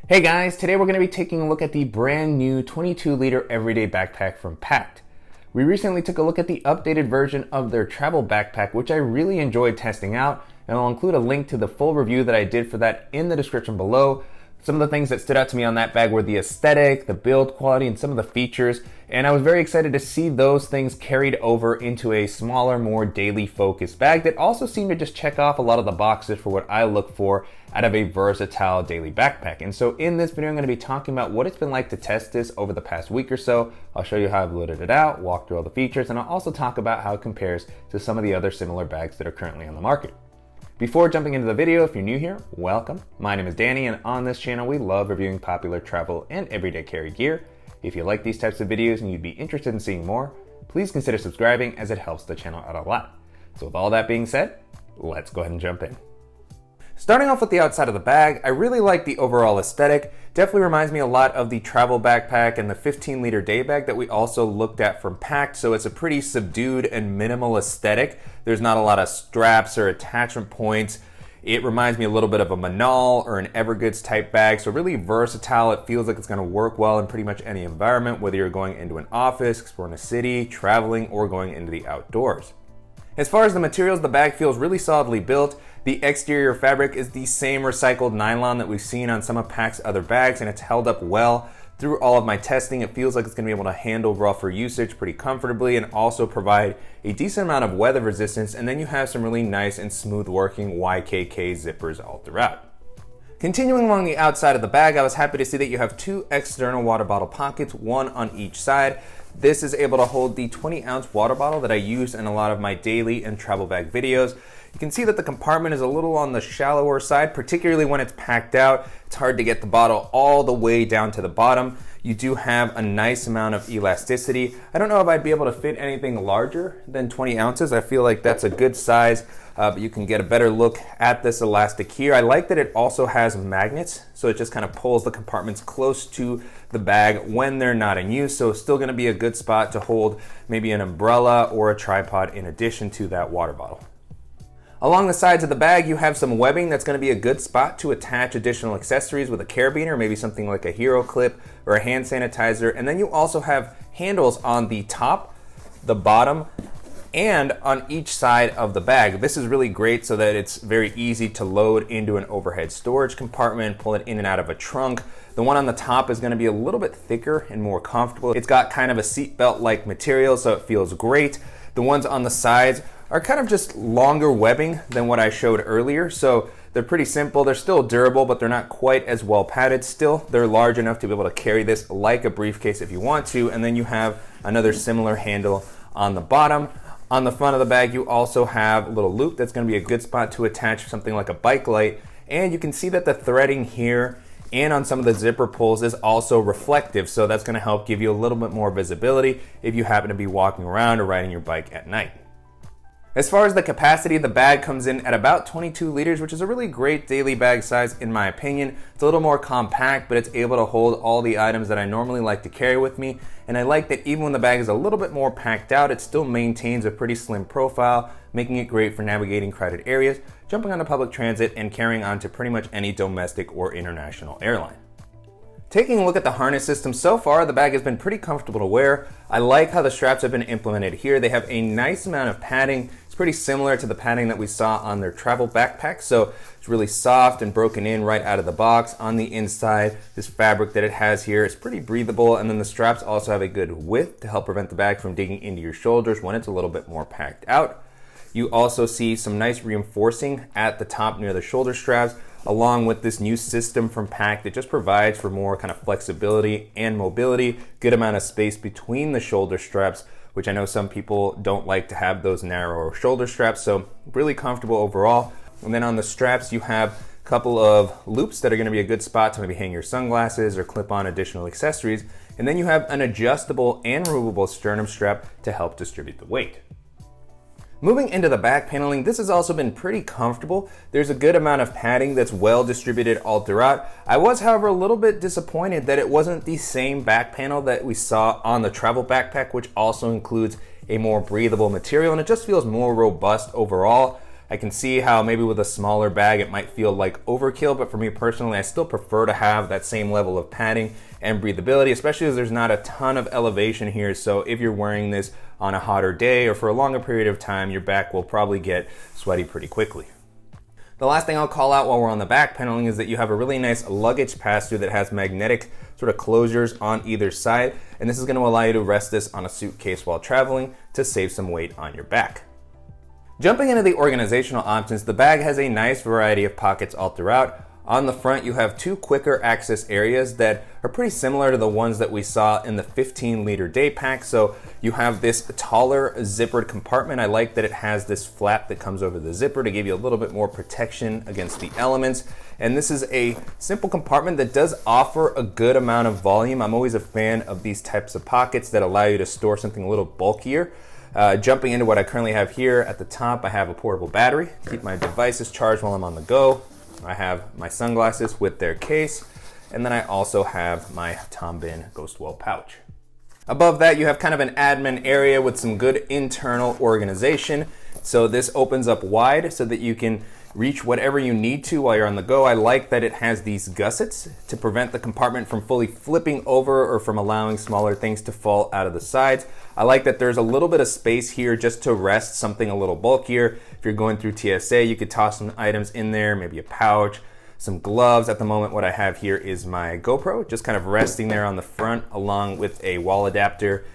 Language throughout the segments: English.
Hey guys, today we're going to be taking a look at the brand new 22-liter everyday backpack from Pakt. We recently took a look at the updated version of their travel backpack, which I really enjoyed testing out, and I'll include a link to the full review that I did for that in the description below. Some of the things that stood out to me on that bag were the aesthetic, the build quality, and some of the features, and I was very excited to see those things carried over into a smaller, more daily focused bag that also seemed to just check off a lot of the boxes for what I look for out of a versatile daily backpack. And so in this video, I'm going to be talking about what it's been like to test this over the past week or so. I'll show you how I've loaded it out, walk through all the features, and I'll also talk about how it compares to some of the other similar bags that are currently on the market. Before jumping into the video, if you're new here, welcome. My name is Danny, and on this channel, we love reviewing popular travel and everyday carry gear. If you like these types of videos and you'd be interested in seeing more, please consider subscribing as it helps the channel out a lot. So with all that being said, let's go ahead and jump in. Starting off with the outside of the bag, I really like the overall aesthetic. Definitely reminds me a lot of the travel backpack and the 15-liter day bag that we also looked at from Pakt. So it's a pretty subdued and minimal aesthetic. There's not a lot of straps or attachment points. It reminds me a little bit of a Manal or an Evergoods type bag. So really versatile. It feels like it's going to work well in pretty much any environment, whether you're going into an office, exploring a city, traveling, or going into the outdoors. As far as the materials, the bag feels really solidly built. The exterior fabric is the same recycled nylon that we've seen on some of Pakt's other bags, and it's held up well. Through all of my testing, it feels like it's going to be able to handle rougher usage pretty comfortably and also provide a decent amount of weather resistance. And then you have some really nice and smooth working YKK zippers all throughout. Continuing along the outside of the bag, I was happy to see that you have two external water bottle pockets, one on each side. This is able to hold the 20-ounce water bottle that I use in a lot of my daily and travel bag videos. You can see that the compartment is a little on the shallower side, particularly when it's packed out. It's hard to get the bottle all the way down to the bottom. You do have a nice amount of elasticity. I don't know if I'd be able to fit anything larger than 20 ounces. I feel like that's a good size, but you can get a better look at this elastic here. I like that it also has magnets, so it just kind of pulls the compartments close to the bag when they're not in use. So it's still going to be a good spot to hold maybe an umbrella or a tripod in addition to that water bottle. Along the sides of the bag, you have some webbing that's going to be a good spot to attach additional accessories with a carabiner, maybe something like a hero clip or a hand sanitizer. And then you also have handles on the top, the bottom, and on each side of the bag. This is really great so that it's very easy to load into an overhead storage compartment, pull it in and out of a trunk. The one on the top is going to be a little bit thicker and more comfortable. It's got kind of a seatbelt-like material, so it feels great. The ones on the sides are kind of just longer webbing than what I showed earlier. So they're pretty simple. They're still durable, but they're not quite as well padded. Still, they're large enough to be able to carry this like a briefcase if you want to. And then you have another similar handle on the bottom. On the front of the bag, you also have a little loop that's going to be a good spot to attach something like a bike light. And you can see that the threading here and on some of the zipper pulls is also reflective. So that's going to help give you a little bit more visibility if you happen to be walking around or riding your bike at night. As far as the capacity, the bag comes in at about 22 liters, which is a really great daily bag size in my opinion. It's a little more compact, but it's able to hold all the items that I normally like to carry with me. And I like that even when the bag is a little bit more packed out, it still maintains a pretty slim profile, making it great for navigating crowded areas, jumping onto public transit, and carrying on to pretty much any domestic or international airline. Taking a look at the harness system so far, the bag has been pretty comfortable to wear. I like how the straps have been implemented here. They have a nice amount of padding. It's pretty similar to the padding that we saw on their travel backpack. So it's really soft and broken in right out of the box. On the inside, this fabric that it has here is pretty breathable. And then the straps also have a good width to help prevent the bag from digging into your shoulders when it's a little bit more packed out. You also see some nice reinforcing at the top near the shoulder straps, along with this new system from Pakt that just provides for more kind of flexibility and mobility, good amount of space between the shoulder straps, which I know some people don't like to have those narrower shoulder straps, so really comfortable overall. And then on the straps, you have a couple of loops that are going to be a good spot to maybe hang your sunglasses or clip on additional accessories. And then you have an adjustable and removable sternum strap to help distribute the weight. Moving into the back paneling, this has also been pretty comfortable. There's a good amount of padding that's well distributed all throughout. I was, however, a little bit disappointed that it wasn't the same back panel that we saw on the travel backpack, which also includes a more breathable material, and it just feels more robust overall. I can see how maybe with a smaller bag it might feel like overkill, but for me personally, I still prefer to have that same level of padding and breathability, especially as there's not a ton of elevation here. So if you're wearing this on a hotter day or for a longer period of time, your back will probably get sweaty pretty quickly. The last thing I'll call out while we're on the back paneling is that you have a really nice luggage pass-through that has magnetic sort of closures on either side, and this is going to allow you to rest this on a suitcase while traveling to save some weight on your back. Jumping into the organizational options, the bag has a nice variety of pockets all throughout. On the front, you have two quicker access areas that are pretty similar to the ones that we saw in the 15-liter day pack. So you have this taller zippered compartment. I like that it has this flap that comes over the zipper to give you a little bit more protection against the elements. And this is a simple compartment that does offer a good amount of volume. I'm always a fan of these types of pockets that allow you to store something a little bulkier. Jumping into what I currently have here, at the top I have a portable battery to keep my devices charged while I'm on the go. I have my sunglasses with their case, and then I also have my Tom Bin Ghostwell pouch. Above that, you have kind of an admin area with some good internal organization. So this opens up wide so that you can reach whatever you need to while you're on the go. I like that it has these gussets to prevent the compartment from fully flipping over or from allowing smaller things to fall out of the sides. I like that there's a little bit of space here just to rest something a little bulkier. If you're going through TSA, you could toss some items in there, maybe a pouch, some gloves. At the moment, what I have here is my GoPro, just kind of resting there on the front, along with a wall adapter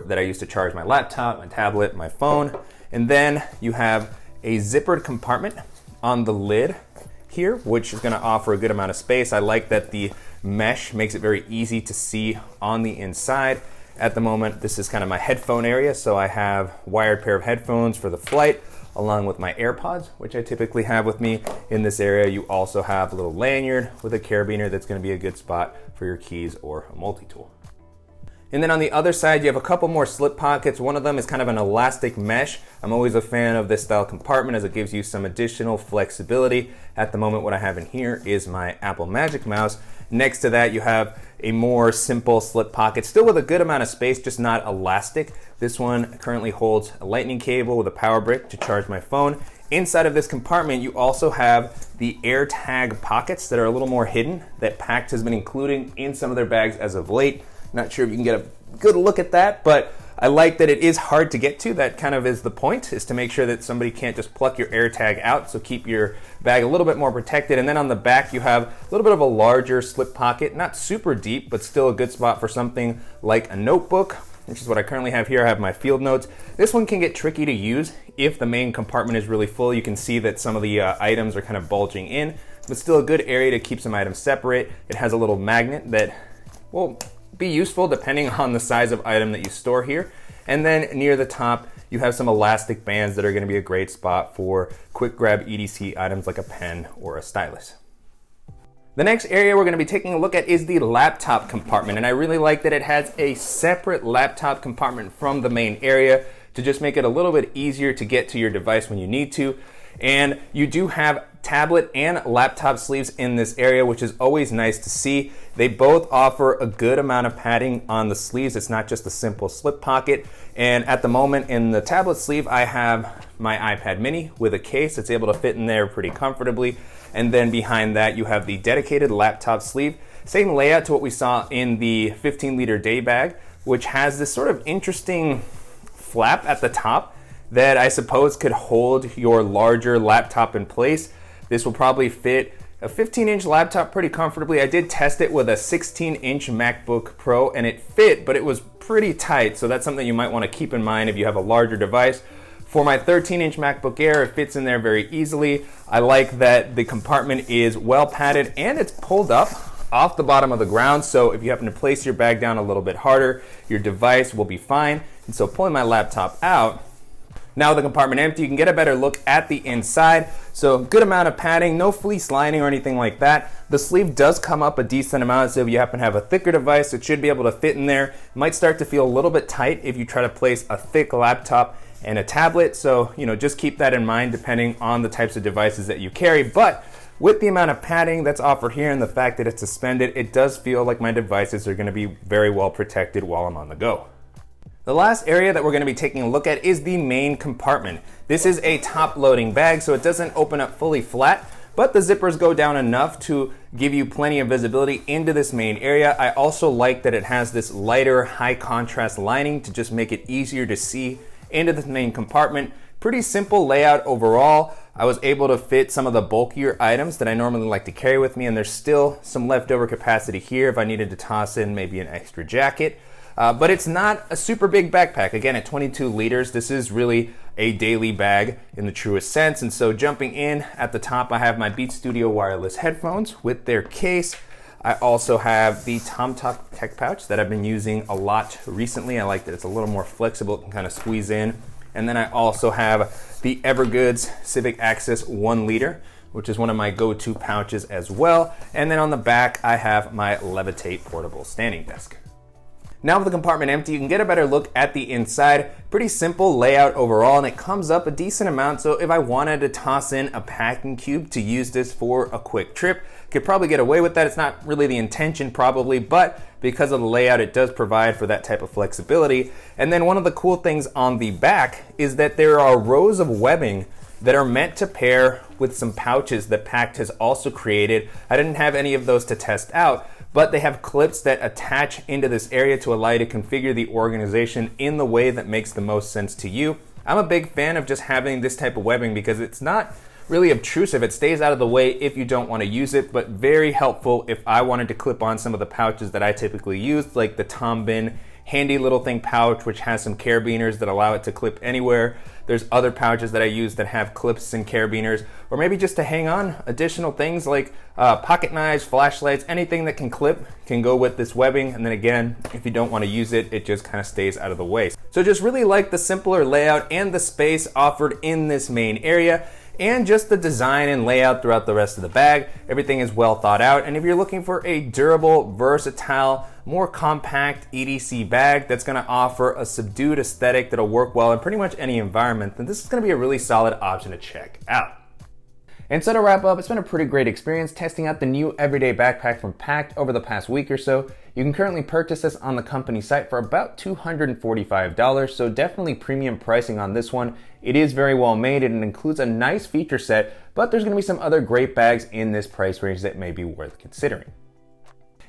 that I use to charge my laptop, my tablet, my phone. And then you have a zippered compartment on the lid here, which is going to offer a good amount of space. I like that the mesh makes it very easy to see on the inside. At the moment, this is kind of my headphone area, so I have a wired pair of headphones for the flight, along with my AirPods, which I typically have with me. In this area, you also have a little lanyard with a carabiner that's going to be a good spot for your keys or a multi-tool. And then on the other side, you have a couple more slip pockets. One of them is kind of an elastic mesh. I'm always a fan of this style compartment as it gives you some additional flexibility. At the moment, what I have in here is my Apple Magic Mouse. Next to that, you have a more simple slip pocket, still with a good amount of space, just not elastic. This one currently holds a lightning cable with a power brick to charge my phone. Inside of this compartment, you also have the AirTag pockets that are a little more hidden that Pakt has been including in some of their bags as of late. Not sure if you can get a good look at that, but I like that it is hard to get to. That kind of is the point, is to make sure that somebody can't just pluck your AirTag out, so keep your bag a little bit more protected. And then on the back, you have a little bit of a larger slip pocket, not super deep, but still a good spot for something like a notebook, which is what I currently have here. I have my field notes. This one can get tricky to use if the main compartment is really full. You can see that some of the items are kind of bulging in, but still a good area to keep some items separate. It has a little magnet that will be useful depending on the size of item that you store here. And then near the top, you have some elastic bands that are going to be a great spot for quick grab EDC items like a pen or a stylus. The next area we're going to be taking a look at is the laptop compartment, and I really like that it has a separate laptop compartment from the main area to just make it a little bit easier to get to your device when you need to. And you do have tablet and laptop sleeves in this area, which is always nice to see. They both offer a good amount of padding on the sleeves. It's not just a simple slip pocket. And at the moment in the tablet sleeve, I have my iPad mini with a case. It's able to fit in there pretty comfortably. And then behind that, you have the dedicated laptop sleeve. Same layout to what we saw in the 15-liter day bag, which has this sort of interesting flap at the top that I suppose could hold your larger laptop in place. This will probably fit a 15-inch laptop pretty comfortably. I did test it with a 16-inch MacBook Pro and it fit, but it was pretty tight. So that's something you might want to keep in mind if you have a larger device. For my 13-inch MacBook Air, it fits in there very easily. I like that the compartment is well padded and it's pulled up off the bottom of the ground. So if you happen to place your bag down a little bit harder, your device will be fine. And so pulling my laptop out, now with the compartment empty, you can get a better look at the inside. So good amount of padding, no fleece lining or anything like that. The sleeve does come up a decent amount, so if you happen to have a thicker device, it should be able to fit in there. It might start to feel a little bit tight if you try to place a thick laptop and a tablet. So, just keep that in mind depending on the types of devices that you carry. But with the amount of padding that's offered here and the fact that it's suspended, it does feel like my devices are going to be very well protected while I'm on the go. The last area that we're going to be taking a look at is the main compartment. This is a top-loading bag, so it doesn't open up fully flat, but the zippers go down enough to give you plenty of visibility into this main area. I also like that it has this lighter, high-contrast lining to just make it easier to see into the main compartment. Pretty simple layout overall. I was able to fit some of the bulkier items that I normally like to carry with me, and there's still some leftover capacity here if I needed to toss in maybe an extra jacket. But it's not a super big backpack. Again, at 22 liters, this is really a daily bag in the truest sense. And so jumping in at the top, I have my Beats Studio wireless headphones with their case. I also have the TomTalk tech pouch that I've been using a lot recently. I like that it's a little more flexible, it can kind of squeeze in. And then I also have the Evergoods Civic Access 1 liter, which is one of my go-to pouches as well. And then on the back, I have my Levitate portable standing desk. Now with the compartment empty, you can get a better look at the inside. Pretty simple layout overall, and it comes up a decent amount. So if I wanted to toss in a packing cube to use this for a quick trip, could probably get away with that. It's not really the intention probably, but because of the layout, it does provide for that type of flexibility. And then one of the cool things on the back is that there are rows of webbing that are meant to pair with some pouches that Pakt has also created. I didn't have any of those to test out, but they have clips that attach into this area to allow you to configure the organization in the way that makes the most sense to you. I'm a big fan of just having this type of webbing because it's not really obtrusive. It stays out of the way if you don't want to use it, but very helpful if I wanted to clip on some of the pouches that I typically use, like the Tom Bin handy little thing pouch, which has some carabiners that allow it to clip anywhere. There's other pouches that I use that have clips and carabiners, or maybe just to hang on additional things like pocket knives, flashlights, anything that can clip can go with this webbing. And then again, if you don't want to use it, it just kind of stays out of the way. So just really like the simpler layout and the space offered in this main area, and just the design and layout throughout the rest of the bag. Everything is well thought out. And if you're looking for a durable, versatile, more compact EDC bag that's gonna offer a subdued aesthetic that'll work well in pretty much any environment, then this is gonna be a really solid option to check out. And so to wrap up, it's been a pretty great experience testing out the new Everyday Backpack from Pakt over the past week or so. You can currently purchase this on the company site for about $245, so definitely premium pricing on this one. It is very well made and it includes a nice feature set, but there's gonna be some other great bags in this price range that may be worth considering.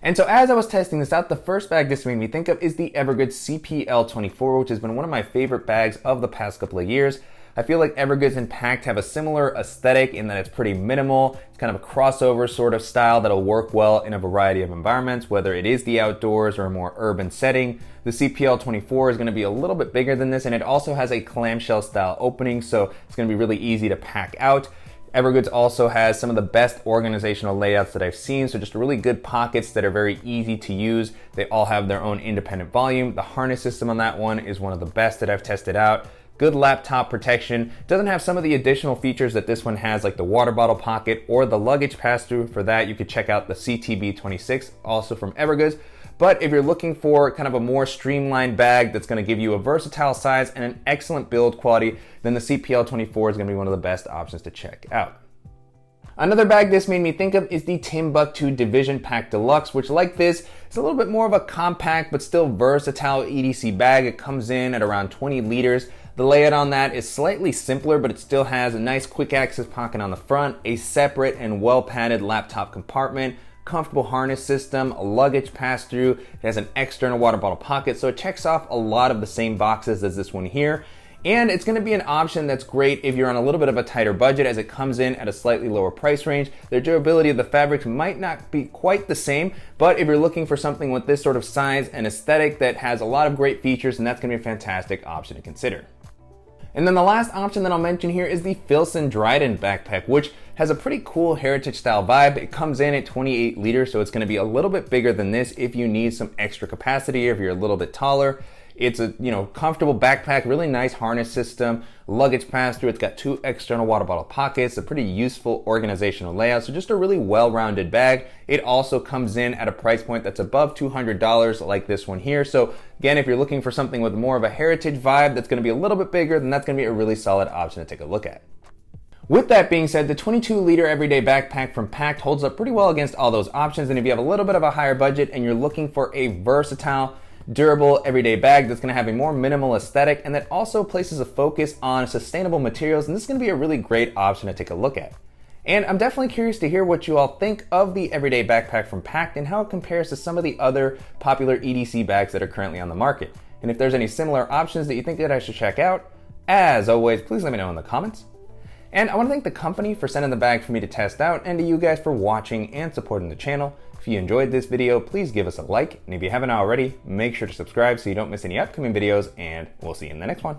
And so as I was testing this out, the first bag this made me think of is the Evergoods CPL24, which has been one of my favorite bags of the past couple of years. I feel like Evergoods and Pakt have a similar aesthetic in that it's pretty minimal. It's kind of a crossover sort of style that'll work well in a variety of environments, whether it is the outdoors or a more urban setting. The CPL24 is going to be a little bit bigger than this, and it also has a clamshell style opening, so it's going to be really easy to pack out. Evergoods also has some of the best organizational layouts that I've seen, so just really good pockets that are very easy to use. They all have their own independent volume. The harness system on that one is one of the best that I've tested out. Good laptop protection. Doesn't have some of the additional features that this one has, like the water bottle pocket or the luggage pass-through. For that, you could check out the CTB26, also from Evergoods. But if you're looking for kind of a more streamlined bag that's going to give you a versatile size and an excellent build quality, then the CPL24 is going to be one of the best options to check out. Another bag this made me think of is the Timbuktu Division Pack Deluxe, which, like this, is a little bit more of a compact but still versatile EDC bag. It comes in at around 20 liters. The layout on that is slightly simpler, but it still has a nice quick access pocket on the front, a separate and well padded laptop compartment, comfortable harness system, a luggage pass-through. It has an external water bottle pocket, so it checks off a lot of the same boxes as this one here. And it's gonna be an option that's great if you're on a little bit of a tighter budget, as it comes in at a slightly lower price range. The durability of the fabrics might not be quite the same, but if you're looking for something with this sort of size and aesthetic that has a lot of great features, then that's gonna be a fantastic option to consider. And then the last option that I'll mention here is the Filson Dryden backpack, which has a pretty cool heritage style vibe. It comes in at 28 liters, so it's gonna be a little bit bigger than this if you need some extra capacity, or if you're a little bit taller. It's a comfortable backpack, really nice harness system, luggage pass-through. It's got 2 external water bottle pockets, a pretty useful organizational layout, so just a really well-rounded bag. It also comes in at a price point that's above $200 like this one here. So again, if you're looking for something with more of a heritage vibe that's gonna be a little bit bigger, then that's gonna be a really solid option to take a look at. With that being said, the 22-liter everyday backpack from Pakt holds up pretty well against all those options. And if you have a little bit of a higher budget and you're looking for a versatile, durable everyday bag that's going to have a more minimal aesthetic and that also places a focus on sustainable materials, and this is going to be a really great option to take a look at. And I'm definitely curious to hear what you all think of the everyday backpack from Pakt and how it compares to some of the other popular EDC bags that are currently on the market. And if there's any similar options that you think that I should check out, as always, please let me know in the comments. And I want to thank the company for sending the bag for me to test out, and to you guys for watching and supporting the channel. If you enjoyed this video, please give us a like, and if you haven't already, make sure to subscribe so you don't miss any upcoming videos, and we'll see you in the next one.